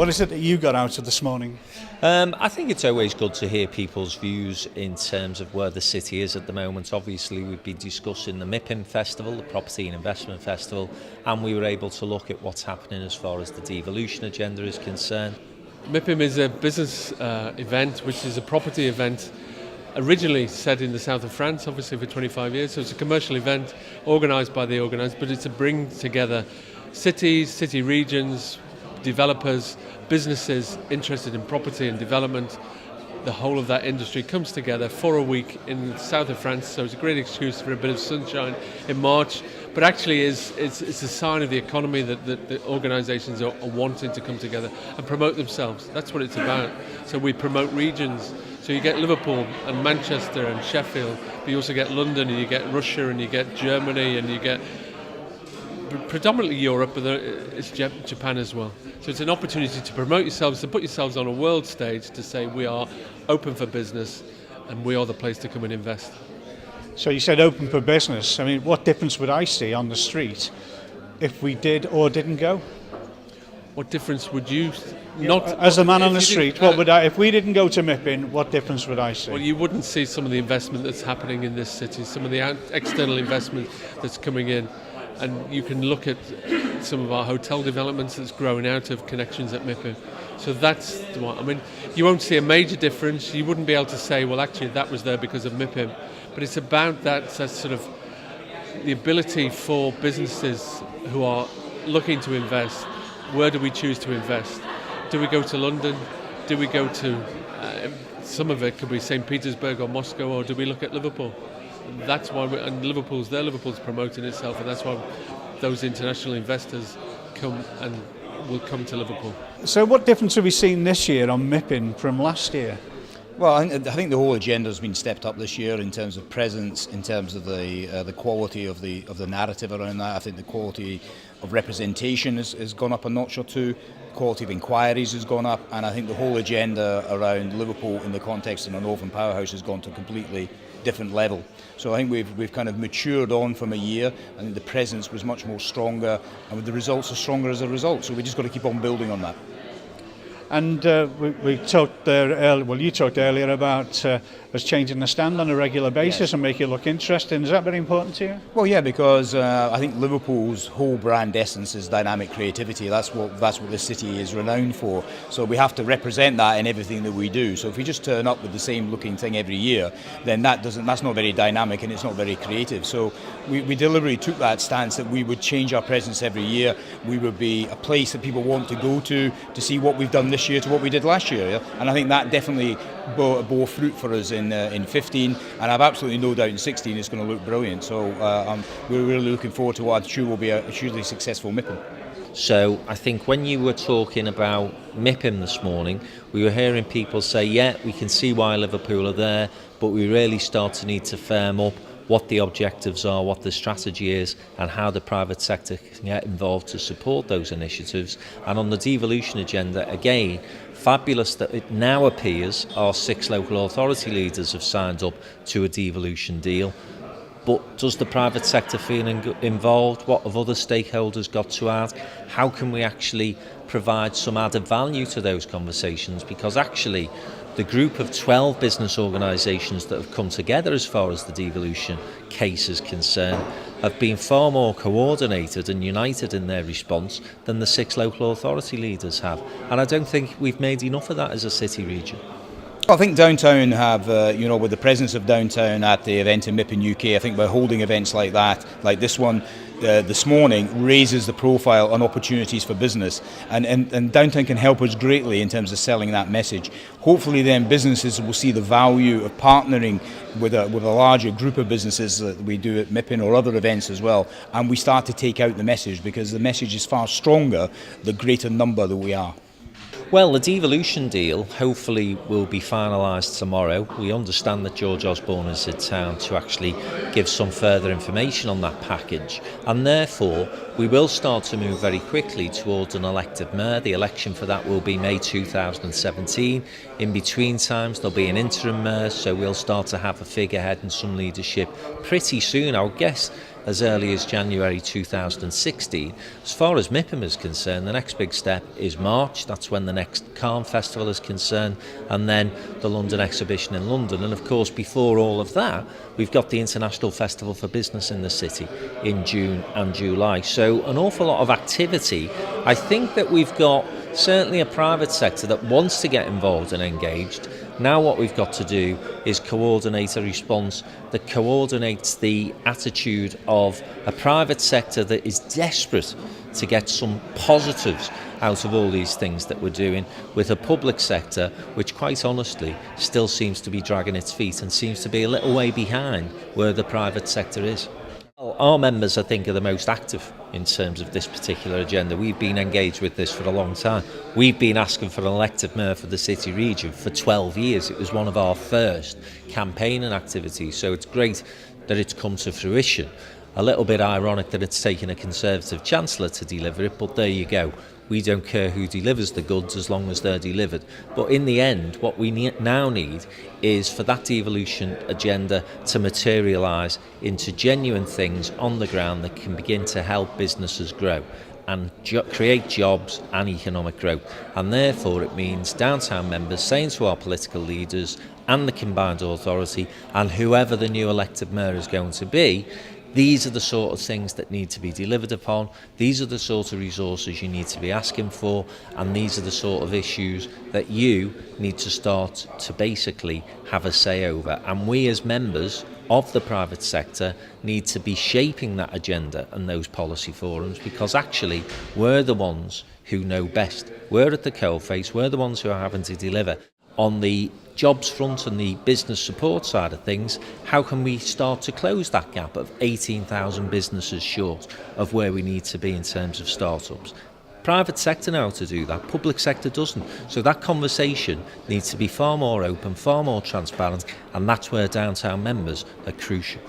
What is it that you got out of this morning? I think it's always good to hear people's views in terms of where the city is at the moment. Obviously, we've been discussing the MIPIM Festival, the Property and Investment Festival, and we were able to look at what's happening as far as the devolution agenda is concerned. MIPIM is a business event, which is a property event originally set in the south of France, obviously for 25 years. So it's a commercial event organised by the organisers, but it's to bring together cities, city regions, developers, businesses interested in property and development. The whole of that industry comes together for a week in the south of France, so it's a great excuse for a bit of sunshine in March. But actually, it's a sign of the economy that the organisations are wanting to come together and promote themselves. That's what it's about. So we promote regions. So you get Liverpool and Manchester and Sheffield, but you also get London and you get Russia and you get Germany and you get predominantly Europe, but it's Japan as well. So it's an opportunity to promote yourselves, to put yourselves on a world stage, to say we are open for business and we are the place to come and invest. So you said open for business. I mean, what difference would I see on the street if we did or didn't go? What difference would you not... As a man on the street, what would I, if we didn't go to MIPIM, what difference would I see? Well, you wouldn't see some of the investment that's happening in this city, some of the external investment that's coming in. And you can look at some of our hotel developments that's growing out of connections at MIPIM. So that's the one. I mean, you won't see a major difference. You wouldn't be able to say, well, actually, that was there because of MIPIM. But it's about that sort of the ability for businesses who are looking to invest. Where do we choose to invest? Do we go to London? Do we go to, some of it could be St. Petersburg or Moscow, or do we look at Liverpool? That's why, and Liverpool's promoting itself, and that's why those international investors come and will come to Liverpool. So what difference have we seen this year on MIPIM from last year? Well, I think the whole agenda has been stepped up this year in terms of presence, in terms of the quality of the narrative around that. I think the quality of representation has gone up a notch or two. Quality of inquiries has gone up, and I think the whole agenda around Liverpool in the context of a Northern Powerhouse has gone to a completely different level. So I think we've kind of matured on from a year. I think the presence was much more stronger, and the results are stronger as a result. So we just got to keep on building on that. And we talked there, you talked earlier about us changing the stand on a regular basis and make it look interesting. Is that very important to you? Well, yeah, because I think Liverpool's whole brand essence is dynamic creativity. That's what the city is renowned for. So we have to represent that in everything that we do. So if we just turn up with the same looking thing every year, then that's not very dynamic and it's not very creative. So we deliberately took that stance that we would change our presence every year. We would be a place that people want to go to see what we've done this year to what we did last year, yeah? And I think that definitely bore fruit for us in 15, and I've absolutely no doubt in 16 it's going to look brilliant. So we're really looking forward to what I'm sure will be a hugely successful MIPIM. So I think when you were talking about MIPIM this morning, we were hearing people say, yeah, we can see why Liverpool are there, but we really start to need to firm up what the objectives are, what the strategy is, and how the private sector can get involved to support those initiatives. And on the devolution agenda, again, fabulous that it now appears our 6 local authority leaders have signed up to a devolution deal. But does the private sector feel involved? What have other stakeholders got to add? How can we actually provide some added value to those conversations? Because actually, the group of 12 business organisations that have come together as far as the devolution case is concerned have been far more coordinated and united in their response than the 6 local authority leaders have. And I don't think we've made enough of that as a city region. I think downtown have, with the presence of downtown at the event in MIPIM UK, I think by holding events like that, like this one this morning, raises the profile and opportunities for business. And downtown can help us greatly in terms of selling that message. Hopefully then businesses will see the value of partnering with a larger group of businesses that we do at MIPIM or other events as well. And we start to take out the message, because the message is far stronger the greater number that we are. Well, the devolution deal hopefully will be finalised tomorrow. We understand that George Osborne is in town to actually give some further information on that package, and therefore we will start to move very quickly towards an elected mayor. The election for that will be May 2017. In between times there'll be an interim mayor, so we'll start to have a figurehead and some leadership pretty soon. I would guess as early as January 2016. As far as MIPIM is concerned, the next big step is March. That's when the next Calm Festival is concerned, and then the London Exhibition in London. And of course, before all of that, we've got the International Festival for Business in the city in June and July. So an awful lot of activity. I think that we've got certainly a private sector that wants to get involved and engaged. Now what we've got to do is coordinate a response that coordinates the attitude of a private sector that is desperate to get some positives out of all these things that we're doing, with a public sector which quite honestly still seems to be dragging its feet and seems to be a little way behind where the private sector is. Our members, I think, are the most active in terms of this particular agenda. We've been engaged with this for a long time. We've been asking for an elected mayor for the city region for 12 years. It was one of our first campaigning activities, so it's great that it's come to fruition. A little bit ironic that it's taken a Conservative Chancellor to deliver it, but there you go. We don't care who delivers the goods as long as they're delivered. But in the end, what we now need is for that devolution agenda to materialise into genuine things on the ground that can begin to help businesses grow and create jobs and economic growth. And therefore it means downtown members saying to our political leaders and the combined authority and whoever the new elected mayor is going to be, these are the sort of things that need to be delivered upon, these are the sort of resources you need to be asking for, and these are the sort of issues that you need to start to basically have a say over. And we as members of the private sector need to be shaping that agenda and those policy forums, because actually we're the ones who know best. We're at the coalface, we're the ones who are having to deliver. On the jobs front and the business support side of things, how can we start to close that gap of 18,000 businesses short of where we need to be in terms of startups? Private sector know how to do that, public sector doesn't. So that conversation needs to be far more open, far more transparent, and that's where downtown members are crucial.